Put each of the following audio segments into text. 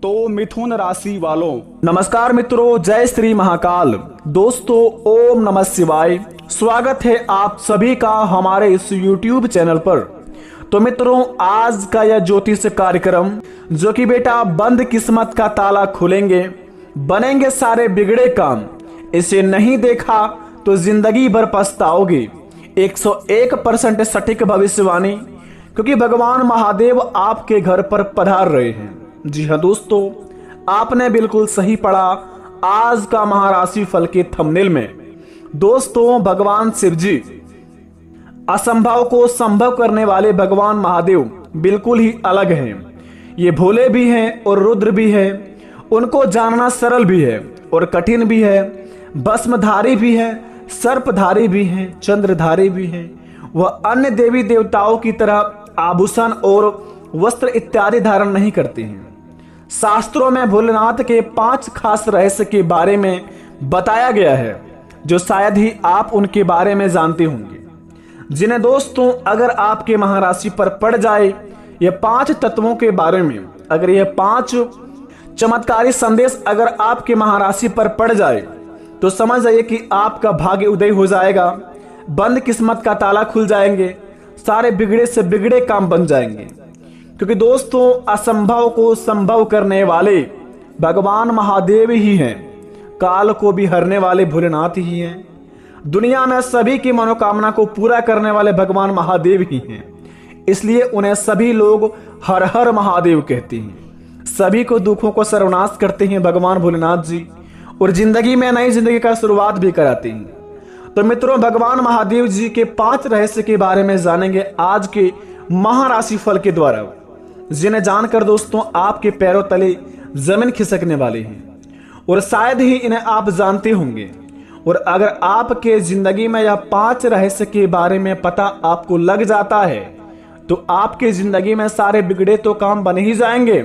तो मिथुन राशि वालों, नमस्कार मित्रों, जय श्री महाकाल। दोस्तों, ओम नमः शिवाय। स्वागत है आप सभी का हमारे इस YouTube चैनल पर। तो मित्रों, आज का यह ज्योतिष कार्यक्रम जो कि बेटा बंद किस्मत का ताला खुलेंगे, बनेंगे सारे बिगड़े काम, इसे नहीं देखा तो जिंदगी भर पछताओगे। 101% सटीक भविष्यवाणी, क्योंकि भगवान महादेव आपके घर पर पधार रहे हैं। जी हाँ दोस्तों, आपने बिल्कुल सही पढ़ा। आज का महाराशि फल के थंबनेल में दोस्तों, भगवान शिव जी, असंभव को संभव करने वाले भगवान महादेव बिल्कुल ही अलग हैं। ये भोले भी हैं और रुद्र भी हैं। उनको जानना सरल भी है और कठिन भी है। भस्मधारी भी है, सर्पधारी भी है, चंद्रधारी भी है। वह अन्य देवी देवताओं की तरह आभूषण और वस्त्र इत्यादि धारण नहीं करते हैं। शास्त्रों में भोलेनाथ के 5 खास रहस्य के बारे में बताया गया है, जो शायद ही आप उनके बारे में जानते होंगे। जिन्हें दोस्तों, अगर आपके महाराशि पर पड़ जाए ये 5 तत्वों के बारे में, अगर ये 5 चमत्कारी संदेश अगर आपके महाराशि पर पड़ जाए तो समझ जाइए कि आपका भाग्य उदय हो जाएगा, बंद किस्मत का ताला खुल जाएंगे, सारे बिगड़े से बिगड़े काम बन जाएंगे। क्योंकि दोस्तों, असंभव को संभव करने वाले भगवान महादेव ही हैं। काल को भी हरने वाले भोलेनाथ ही हैं। दुनिया में सभी की मनोकामना को पूरा करने वाले भगवान महादेव ही हैं। इसलिए उन्हें सभी लोग हर हर महादेव कहते हैं। सभी को दुखों को सर्वनाश करते हैं भगवान भोलेनाथ जी, और जिंदगी में नई जिंदगी का शुरुआत भी कराते हैं। तो मित्रों, भगवान महादेव जी के 5 रहस्य के बारे में जानेंगे आज के महाराशि फल के द्वारा, जिन्हें जानकर दोस्तों आपके पैरों तले जमीन खिसकने वाले हैं, और शायद ही इन्हें आप जानते होंगे। और अगर आपके जिंदगी में यह 5 रहस्य के बारे में पता आपको लग जाता है तो आपके जिंदगी में सारे बिगड़े तो काम बन ही जाएंगे,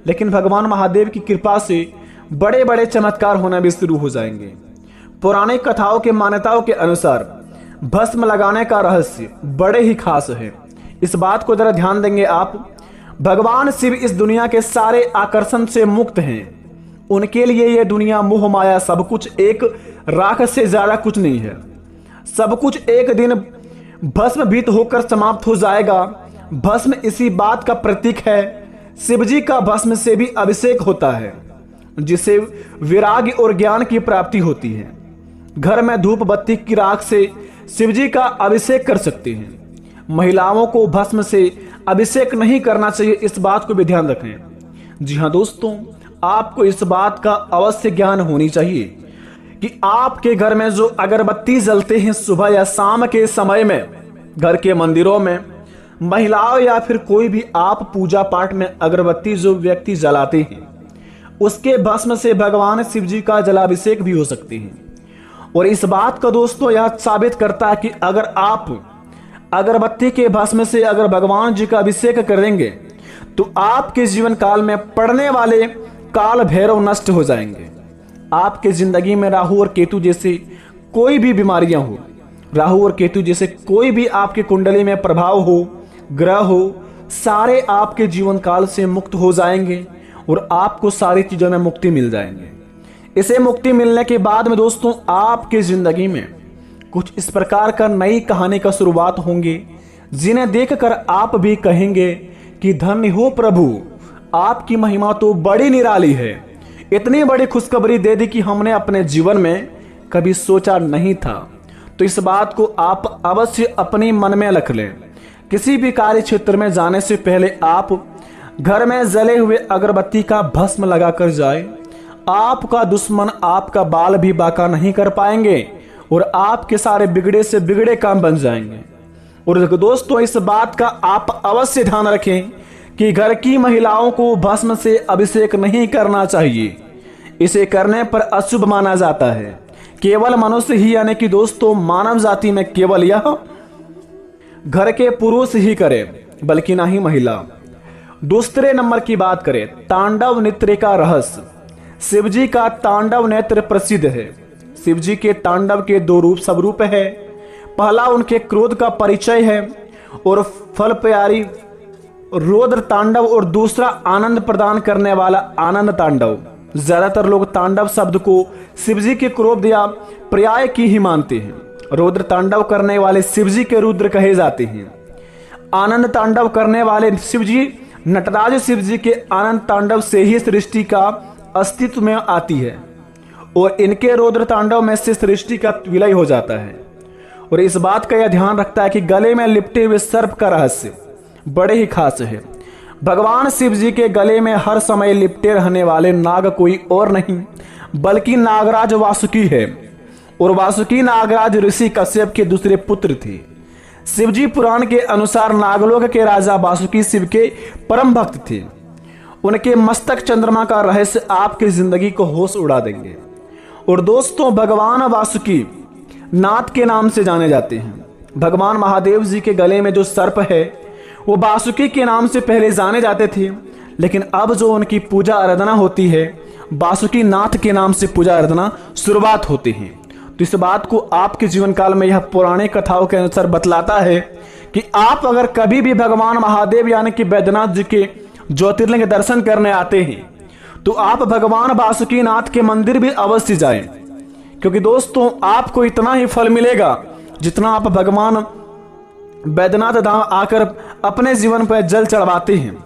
लेकिन भगवान महादेव की कृपा से बड़े बड़े चमत्कार होना भी शुरू हो जाएंगे। पौराणिक कथाओं के मान्यताओं के अनुसार भस्म लगाने का रहस्य बड़े ही खास है। इस बात को जरा ध्यान देंगे आप। भगवान शिव इस दुनिया के सारे आकर्षण से मुक्त हैं। उनके लिए यह दुनिया मोह माया सब कुछ एक राख से ज्यादा कुछ नहीं है। सब कुछ एक दिन भस्मभीत होकर समाप्त हो जाएगा। भस्म इसी बात का प्रतीक है। शिवजी का भस्म से भी अभिषेक होता है, जिससे विराग और ज्ञान की प्राप्ति होती है। घर में धूप बत्ती की राख से शिवजी का अभिषेक कर सकते हैं। महिलाओं को भस्म से अभिषेक नहीं करना चाहिए, इस बात को भी ध्यान रखें। जी हाँ दोस्तों, आपको इस बात का अवश्य ज्ञान होनी चाहिए कि आपके घर में जो अगरबत्ती जलते हैं सुबह या शाम के समय में, घर के मंदिरों में महिलाओं या फिर कोई भी आप पूजा पाठ में अगरबत्ती जो व्यक्ति जलाते हैं, उसके भस्म से भगवान शिव जी का जलाभिषेक भी हो सकते हैं। और इस बात का दोस्तों यह साबित करता है कि अगर आप अगरबत्ती के भस्म से अगर भगवान जी का अभिषेक करेंगे तो आपके जीवन काल में पड़ने वाले काल भैरव नष्ट हो जाएंगे। आपके जिंदगी में राहु और केतु जैसे कोई भी बीमारियां हो, राहु और केतु जैसे कोई भी आपके कुंडली में प्रभाव हो, ग्रह हो, सारे आपके जीवन काल से मुक्त हो जाएंगे और आपको सारी चीजों में मुक्ति मिल जाएंगे। इसे मुक्ति मिलने के बाद में दोस्तों आपके जिंदगी में कुछ इस प्रकार का नई कहानी का शुरुआत होंगे, जिन्हें देखकर आप भी कहेंगे कि धन्य हो प्रभु, आपकी महिमा तो बड़ी निराली है। इतनी बड़ी खुशखबरी दे दी कि हमने अपने जीवन में कभी सोचा नहीं था। तो इस बात को आप अवश्य अपने मन में रख लें। किसी भी कार्य क्षेत्र में जाने से पहले आप घर में जले हुए अगरबत्ती का भस्म लगाकर जाए। आपका दुश्मन आपका बाल भी बाका नहीं कर पाएंगे और आपके सारे बिगड़े से बिगड़े काम बन जाएंगे। और दोस्तों, इस बात का आप अवश्य ध्यान रखें कि घर की महिलाओं को भस्म से अभिषेक नहीं करना चाहिए। इसे करने पर अशुभ माना जाता है। केवल मनुष्य ही, यानी कि दोस्तों मानव जाति में केवल यह घर के पुरुष ही करे, बल्कि ना ही महिला। दूसरे नंबर की बात करें, तांडव नृत्य का रहस्य। शिवजी का तांडव नृत्य प्रसिद्ध है। शिवजी के तांडव के 2 रूप स्वरूप है। पहला उनके क्रोध का परिचय है और फल प्यारी रौद्र तांडव और दूसरा आनंद प्रदान करने वाला आनंद तांडव। ज्यादातर लोग तांडव शब्द को शिवजी के क्रोध या पर्याय की ही मानते हैं। रौद्र तांडव करने वाले शिवजी के रुद्र कहे जाते हैं। आनंद तांडव करने वाले शिवजी नटराज शिवजी के आनंद तांडव से ही सृष्टि का अस्तित्व में आती है और इनके रौद्र तांडव में से सृष्टि का विलय हो जाता है। और इस बात का यह ध्यान रखता है कि गले में लिपटे हुए सर्प का रहस्य बड़े ही खास है। भगवान शिव जी के गले में हर समय लिपटे रहने वाले नाग कोई और नहीं बल्कि नागराज वासुकी है और वासुकी नागराज ऋषि कश्यप के दूसरे पुत्र थे। शिवजी पुराण के अनुसार नागलोक के राजा वासुकी शिव के परम भक्त थे। उनके मस्तक चंद्रमा का रहस्य आपकी जिंदगी को होश उड़ा देंगे। और दोस्तों, भगवान वासुकी नाथ के नाम से जाने जाते हैं। भगवान महादेव जी के गले में जो सर्प है वो वासुकी के नाम से पहले जाने जाते थे, लेकिन अब जो उनकी पूजा आराधना होती है वासुकी नाथ के नाम से पूजा आराधना शुरुआत होती है। तो इस बात को आपके जीवन काल में यह पुराने कथाओं के अनुसार बतलाता है कि आप अगर कभी भी भगवान महादेव यानी कि बैद्यनाथ जी के ज्योतिर्लिंग के दर्शन करने आते हैं तो आप भगवान वासुकी नाथ के मंदिर भी अवश्य जाएं, क्योंकि दोस्तों आपको इतना ही फल मिलेगा जितना आप भगवान बैद्यनाथ धाम आकर अपने जीवन पर जल चढ़वाते हैं,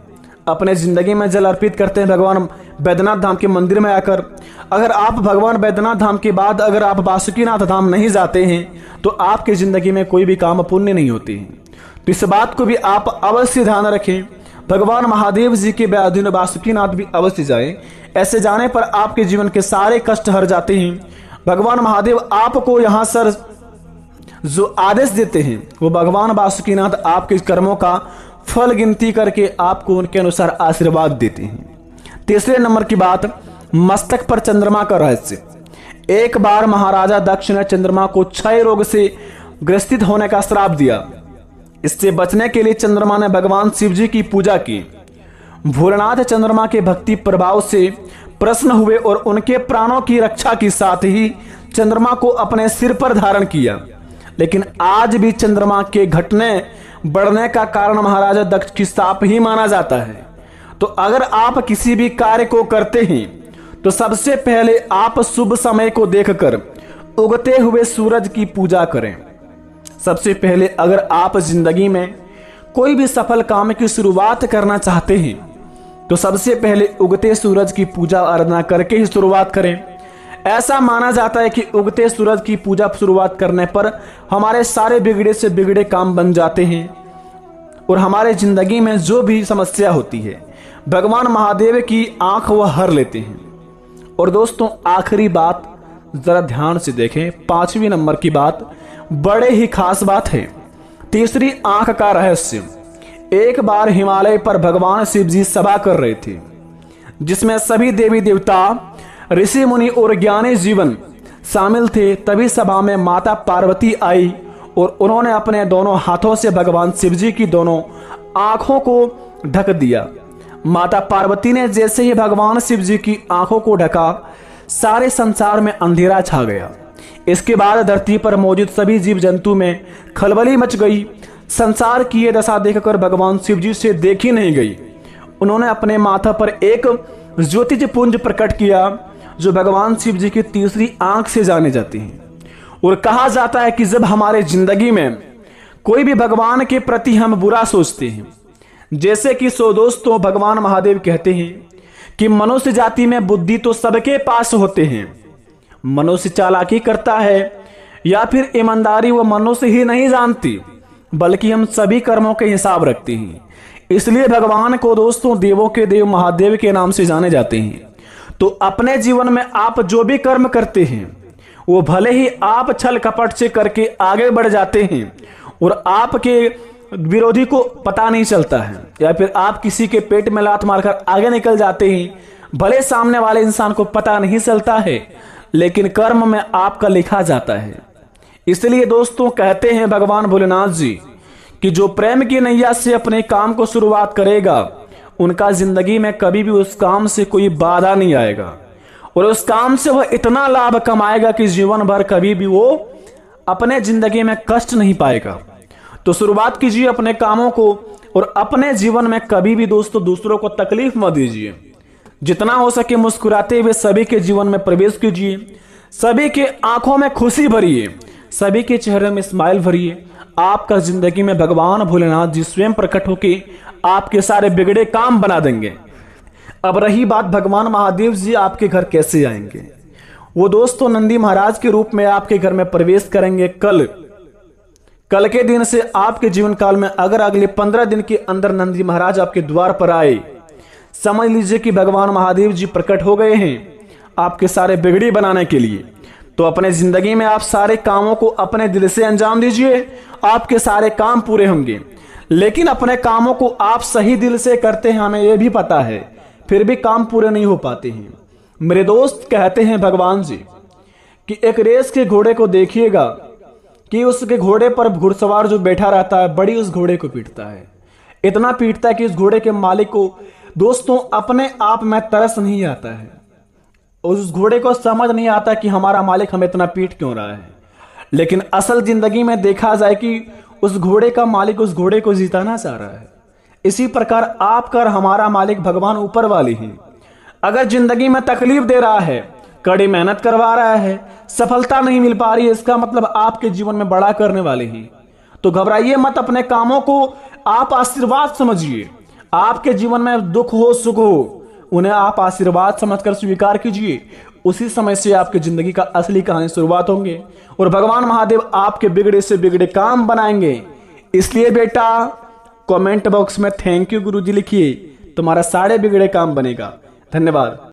अपने जिंदगी में जल अर्पित करते हैं भगवान बैद्यनाथ धाम के मंदिर में आकर। अगर आप भगवान बैद्यनाथ धाम के बाद अगर आप वासुकीनाथ धाम नहीं जाते हैं तो आपकी जिंदगी में कोई भी काम पुण्य नहीं होती है। तो इस बात को भी आप अवश्य ध्यान रखें। भगवान महादेव जी के अधीन वासुकीनाथ भी अवश्य जाएं। ऐसे जाने पर आपके जीवन के सारे कष्ट हर जाते हैं। भगवान महादेव आपको यहाँ सर जो आदेश देते हैं वो भगवान वासुकीनाथ आपके कर्मों का फल गिनती करके आपको उनके अनुसार आशीर्वाद देते हैं। तीसरे नंबर की बात, मस्तक पर चंद्रमा का रहस्य। एक बार महाराजा दक्ष ने चंद्रमा को क्षय रोग से ग्रसित होने का श्राप दिया। इससे बचने के लिए चंद्रमा ने भगवान शिव जी की पूजा की। भोलेनाथ चंद्रमा के भक्ति प्रभाव से प्रसन्न हुए और उनके प्राणों की रक्षा के साथ ही चंद्रमा को अपने सिर पर धारण किया। लेकिन आज भी चंद्रमा के घटने बढ़ने का कारण महाराजा दक्ष की शाप ही माना जाता है। तो अगर आप किसी भी कार्य को करते हैं तो सबसे पहले आप शुभ समय को देखकर उगते हुए सूरज की पूजा करें। सबसे पहले अगर आप जिंदगी में कोई भी सफल काम की शुरुआत करना चाहते हैं तो सबसे पहले उगते सूरज की पूजा आराधना करके ही शुरुआत करें। ऐसा माना जाता है कि उगते सूरज की पूजा शुरुआत करने पर हमारे सारे बिगड़े से बिगड़े काम बन जाते हैं और हमारे जिंदगी में जो भी समस्या होती है भगवान महादेव की आंख वह हर लेते हैं। और दोस्तों, आखिरी बात जरा ध्यान से देखें, 5वीं नंबर की बात बड़े ही खास बात है। तीसरी आंख का रहस्य। एक बार हिमालय पर भगवान शिव जी सभा कर रहे थे जिसमें सभी देवी देवता, ऋषि मुनि और ज्ञानी जीवन शामिल थे। तभी सभा में माता पार्वती आई और उन्होंने अपने दोनों हाथों से भगवान शिव जी की दोनों आंखों को ढक दिया। माता पार्वती ने जैसे ही भगवान शिव जी की आंखों को ढका सारे संसार में अंधेरा छा गया। इसके बाद धरती पर मौजूद सभी जीव जंतु में खलबली मच गई। संसार की यह दशा देखकर भगवान शिव जी से देखी नहीं गई। उन्होंने अपने माथा पर एक ज्योतिज पुंज प्रकट किया जो भगवान शिव जी की तीसरी आंख से जाने जाती है। और कहा जाता है कि जब हमारे जिंदगी में कोई भी भगवान के प्रति हम बुरा सोचते हैं, जैसे कि दोस्तों भगवान महादेव कहते हैं कि मनुष्य जाति में बुद्धि तो सबके पास होते हैं, मनुष्य चालाकी करता है या फिर ईमानदारी वो मनुष्य ही नहीं जानती, बल्कि हम सभी कर्मों के हिसाब रखते हैं। इसलिए भगवान को दोस्तों देवों के देव महादेव के नाम से जाने जाते हैं। तो अपने जीवन में आप जो भी कर्म करते हैं वो भले ही आप छल कपट से करके आगे बढ़ जाते हैं और आपके विरोधी को पता नहीं चलता है, या फिर आप किसी के पेट में लात मारकर आगे निकल जाते हैं, भले सामने वाले इंसान को पता नहीं चलता है, लेकिन कर्म में आपका लिखा जाता है। इसलिए दोस्तों कहते हैं भगवान भोलेनाथ जी कि जो प्रेम की नैया से अपने काम को शुरुआत करेगा उनका जिंदगी में कभी भी उस काम से कोई बाधा नहीं आएगा और उस काम से वह इतना लाभ कमाएगा कि जीवन भर कभी भी वो अपने जिंदगी में कष्ट नहीं पाएगा। तो शुरुआत कीजिए अपने कामों को, और अपने जीवन में कभी भी दोस्तों दूसरों को तकलीफ मत दीजिए। जितना हो सके मुस्कुराते हुए सभी के जीवन में प्रवेश कीजिए, सभी के आंखों में खुशी भरिए, सभी के चेहरे में स्माइल भरिए। आपका जिंदगी में भगवान भोलेनाथ जी स्वयं प्रकट होके आपके सारे बिगड़े काम बना देंगे। अब रही बात भगवान महादेव जी आपके घर कैसे आएंगे, वो दोस्तों नंदी महाराज के रूप में आपके घर में प्रवेश करेंगे कल के दिन से। आपके जीवन काल में अगर अगले 15 दिन के अंदर नंदी महाराज आपके द्वार पर आए, समझ लीजिए कि भगवान महादेव जी प्रकट हो गए हैं आपके सारे बिगड़ी बनाने के लिए। तो अपने जिंदगी में आप सारे कामों को अपने दिल से अंजाम दीजिए, आपके सारे काम पूरे होंगे। लेकिन अपने कामों को आप सही दिल से करते हैं, हमें यह भी पता है, फिर भी काम पूरे नहीं हो पाते हैं। मेरे दोस्त कहते हैं भगवान जी कि एक रेस के घोड़े को देखिएगा कि उसके घोड़े पर घुड़सवार जो बैठा रहता है बड़ी उस घोड़े को पीटता है, इतना पीटता है कि उस घोड़े के मालिक को दोस्तों अपने आप में तरस नहीं आता है। उस घोड़े को समझ नहीं आता कि हमारा मालिक हमें इतना पीट क्यों रहा है। लेकिन असल जिंदगी में देखा जाए कि उस घोड़े का मालिक उस घोड़े को जिताना चाह रहा है। इसी प्रकार आपका और हमारा मालिक भगवान ऊपर वाले हैं। अगर जिंदगी में तकलीफ दे रहा है, कड़ी मेहनत करवा रहा है, सफलता नहीं मिल पा रही है, इसका मतलब आपके जीवन में बड़ा करने वाले हैं। तो घबराइए मत, अपने कामों को आप आशीर्वाद समझिए। आपके जीवन में दुख हो सुख हो, उन्हें आप आशीर्वाद समझकर स्वीकार कीजिए। उसी समय से आपकी जिंदगी का असली कहानी शुरुआत होंगे और भगवान महादेव आपके बिगड़े से बिगड़े काम बनाएंगे। इसलिए बेटा कमेंट बॉक्स में थैंक यू गुरुजी लिखिए, तुम्हारा सारे बिगड़े काम बनेगा। धन्यवाद।